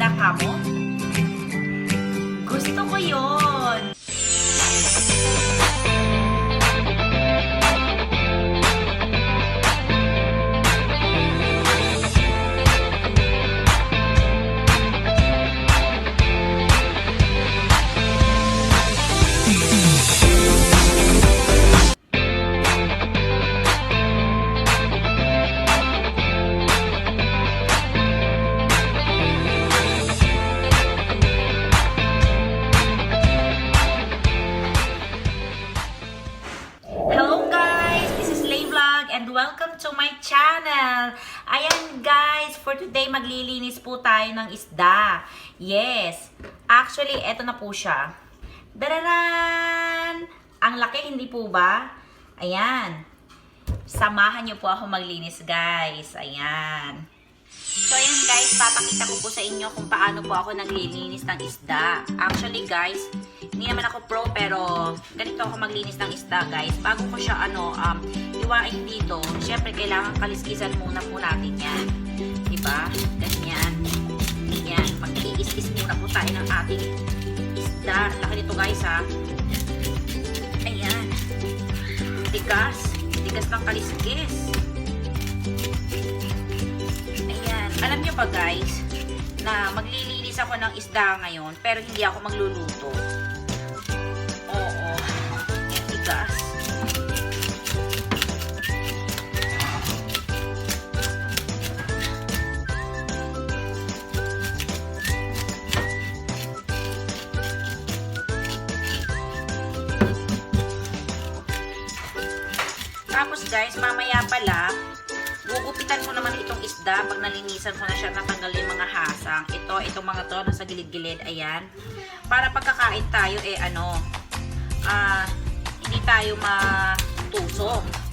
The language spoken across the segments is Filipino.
lang kamo? Gusto ko yon. And welcome to my channel. Ayan guys, for today maglilinis po tayo ng isda. Yes, actually eto na po siya. Dararan! Ang laki, hindi po ba? Ayan. Samahan niyo po ako maglinis guys. Ayan. So ayan guys, papakita ko po sa inyo kung paano po ako naglilinis ng isda. Actually guys, hindi naman ako pro pero ganito ako maglinis ng isda guys. Bago ko siya iwain dito, syempre kailangan kaliskisan muna po natin yan. Diba? Ganyan. Yan, mag-iis-is muna po tayo ng ating isda. Laki nito guys ha. Ayan. Tigas. Tigas ng kaliskis. Ayan. Alam nyo ba guys, na maglilinis ako ng isda ngayon pero hindi ako magluluto. Oo. Ayan, tigas. Tapos guys, mamaya pala, gugupitan ko naman itong isda pag nalinisan ko na siya, natanggal yung mga hasang. Itong mga to, nasa gilid-gilid, ayan. Para pagkakain tayo, hindi tayo matusok.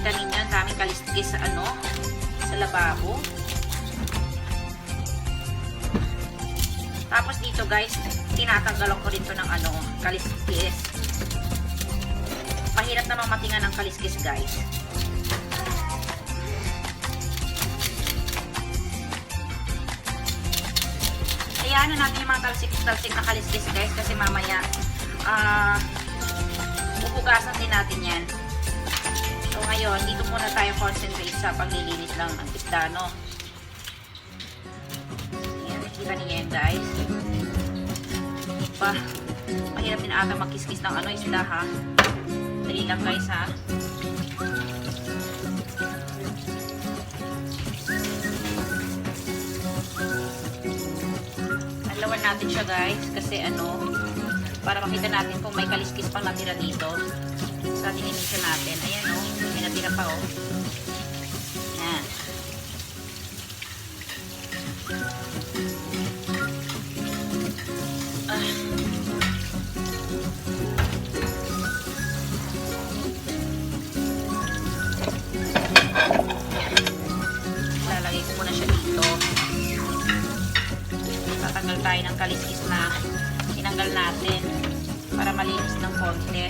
Kita ninyo, ang daming kaliskis sa sa lababo. Tapos dito guys, tinatanggalan ko rin to ng kaliskis. Mahirap namang matingan ng kaliskis guys. Hayaan na natin yung mga talsik na kaliskis guys kasi mamaya uhugasan din natin yan. So ngayon, dito muna tayo concentrate sa paglilinis lang ng isda, no? Ayan, nakikita niyo yan, guys. Pa, mahirap din ata magkiskis ng isda, ha? Dali lang, guys, ha? Alawan natin siya, guys, kasi para makita natin kung may kaliskis pang natira dito sa dininisan natin. Ayan, may natira pa, Ayan. Lalagay ko muna siya dito. Tatanggal tayo ng kaliskis na tinanggal natin para malinis ng konti.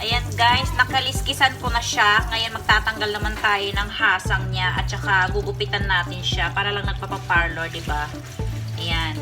Ayan guys, nakaliskisan ko na siya. Ngayon magtatanggal naman tayo ng hasang niya at saka gugupitan natin siya para lang nagpapaparlor, 'di ba? Ayan.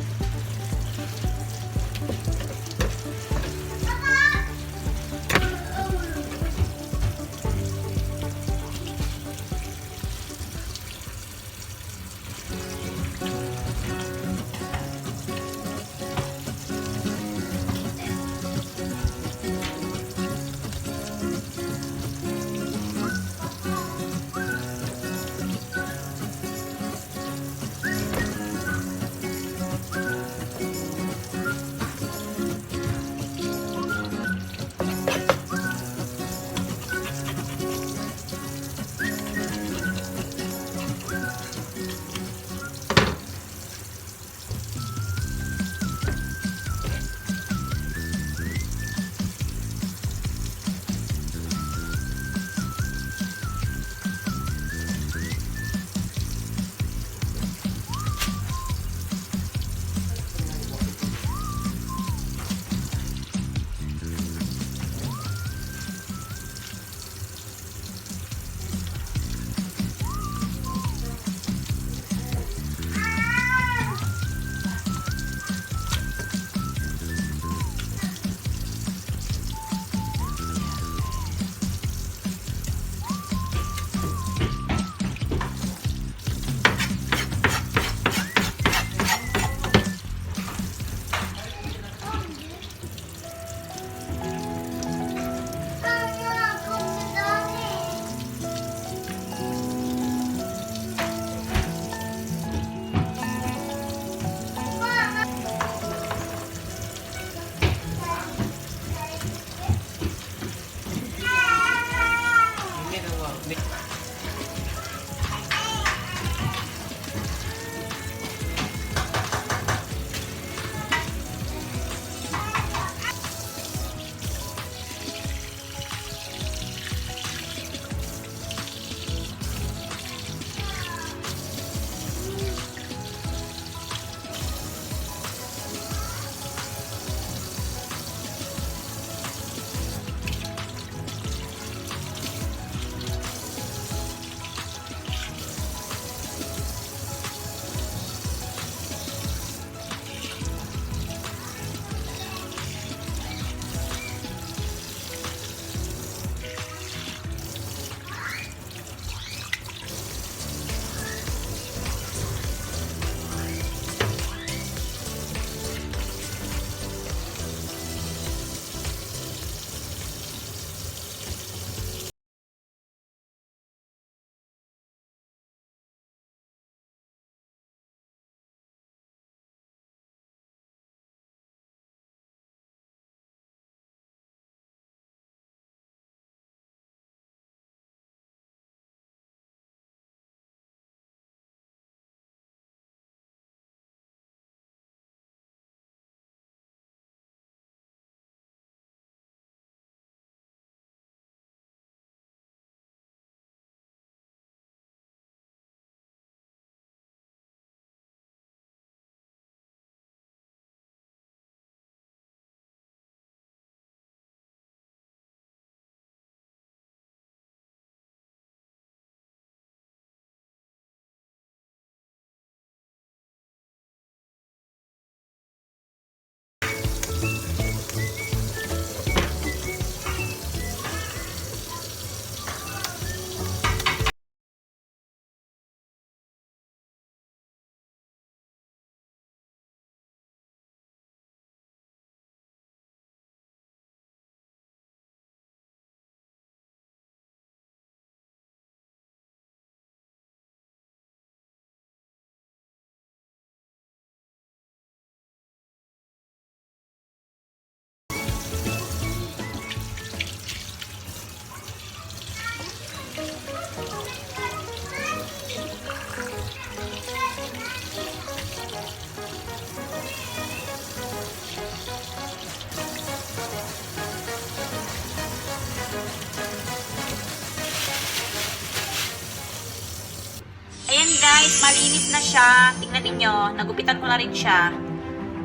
guys, malinis na siya. Tingnan ninyo, nagupitan ko na rin siya.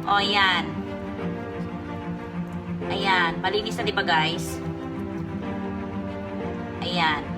O, ayan. Ayan, malinis na, di ba guys? Ayan.